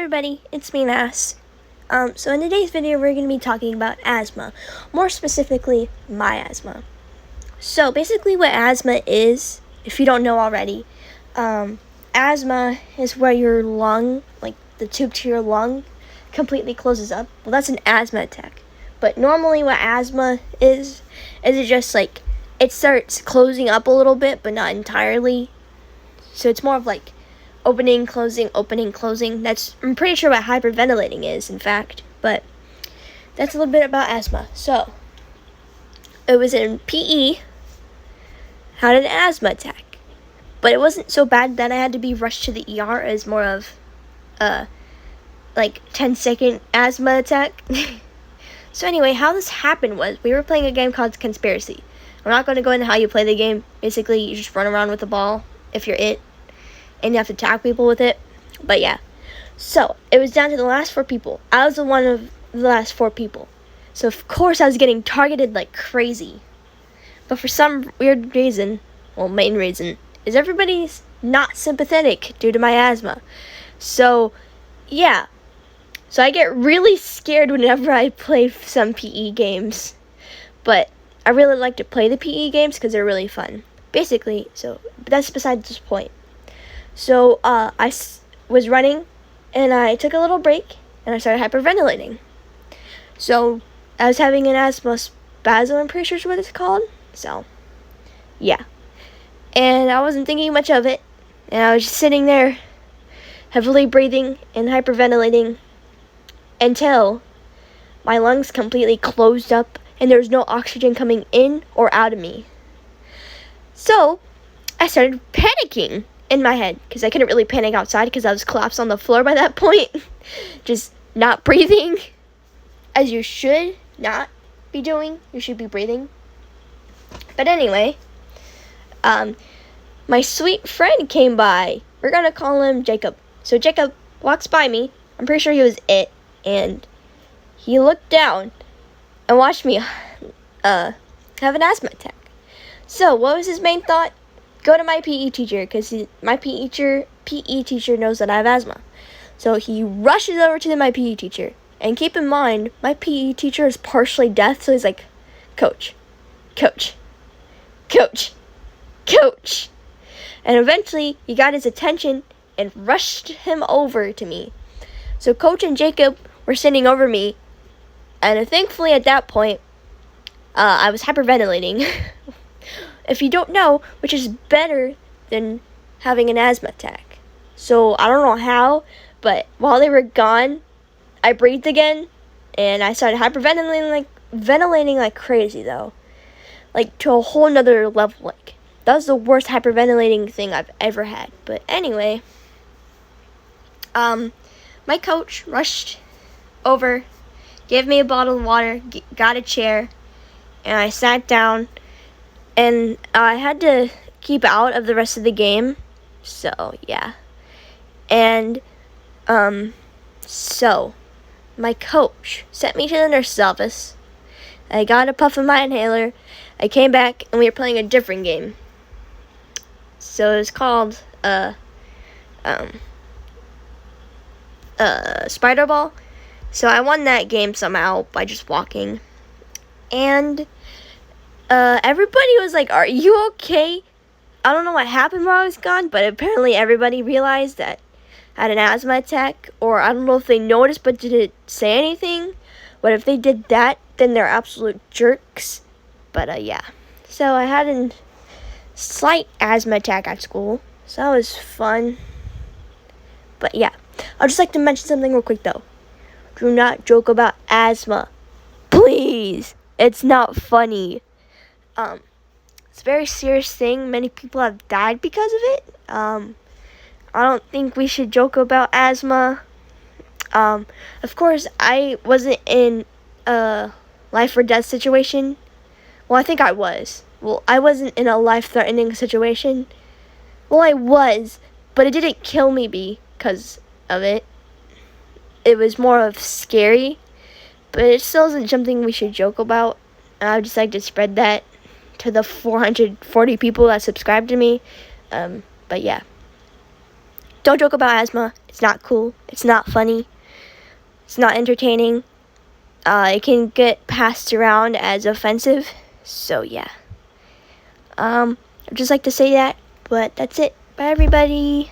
everybody, it's me, Nass. So in today's video, we're going to be talking about asthma. More specifically, my asthma. So basically what asthma is, if you don't know already, asthma is where your lung, like the tube to your lung, completely closes up. Well, that's an asthma attack. But normally what asthma is it just like, it starts closing up a little bit, but not entirely. So it's more of like opening, closing, opening, closing. I'm pretty sure what hyperventilating is, in fact. But that's a little bit about asthma. So, it was in PE, had an asthma attack. But it wasn't so bad that I had to be rushed to the ER. It was more of like 10-second asthma attack. So anyway, how this happened was, we were playing a game called Conspiracy. I'm not going to go into how you play the game. Basically, you just run around with the ball, if you're it. And you have to tag people with it. But yeah. So, it was down to the last 4 people. I was one of the last 4 people. So, of course, I was getting targeted like crazy. But for some weird reason, well, main reason, is everybody's not sympathetic due to my asthma. So, yeah. So, I get really scared whenever I play some PE games. But I really like to play the PE games because they're really fun. Basically, but that's besides this point. So, I was running, and I took a little break, and I started hyperventilating. So, I was having an asthma spasm, I'm pretty sure is what it's called. So, yeah. And I wasn't thinking much of it, and I was just sitting there, heavily breathing and hyperventilating, until my lungs completely closed up, and there was no oxygen coming in or out of me. So, I started panicking in my head, because I couldn't really panic outside because I was collapsed on the floor by that point. Just not breathing, as you should not be doing. You should be breathing. But anyway, my sweet friend came by. We're going to call him Jacob. So Jacob walks by me. I'm pretty sure he was it. And he looked down and watched me have an asthma attack. So what was his main thought? Go to my PE teacher, because my PE teacher knows that I have asthma. So he rushes over to my PE teacher. And keep in mind, my PE teacher is partially deaf, so he's like, Coach, Coach, Coach, Coach. And eventually, he got his attention and rushed him over to me. So Coach and Jacob were sitting over me. And thankfully, at that point, I was hyperventilating. If you don't know, which is better than having an asthma attack. So, I don't know how, but while they were gone, I breathed again, and I started ventilating like crazy, though. Like, to a whole nother level, like. That was the worst hyperventilating thing I've ever had. But anyway, my coach rushed over, gave me a bottle of water, got a chair, and I sat down. And I had to keep out of the rest of the game. So, yeah. And, so, my coach sent me to the nurse's office. I got a puff of my inhaler. I came back, and we were playing a different game. So, it was called, Spider Ball. So, I won that game somehow by just walking. And everybody was like, are you okay? I don't know what happened while I was gone, but apparently everybody realized that I had an asthma attack, or I don't know if they noticed but didn't say anything. But if they did that, then they're absolute jerks. But yeah. So I had a slight asthma attack at school, so that was fun. But yeah, I'd just like to mention something real quick though. Do not joke about asthma. Please. It's not funny. It's a very serious thing. Many people have died because of it. I don't think we should joke about asthma. Of course, I wasn't in a life or death situation. Well, I think I was. Well, I wasn't in a life-threatening situation. Well, I was, but it didn't kill me because of it. It was more of scary, but it still isn't something we should joke about. I would just like to spread that to the 440 people that subscribe to me. But yeah. Don't joke about asthma. It's not cool. It's not funny. It's not entertaining. It can get passed around as offensive. So yeah. I'd just like to say that, but that's it. Bye everybody.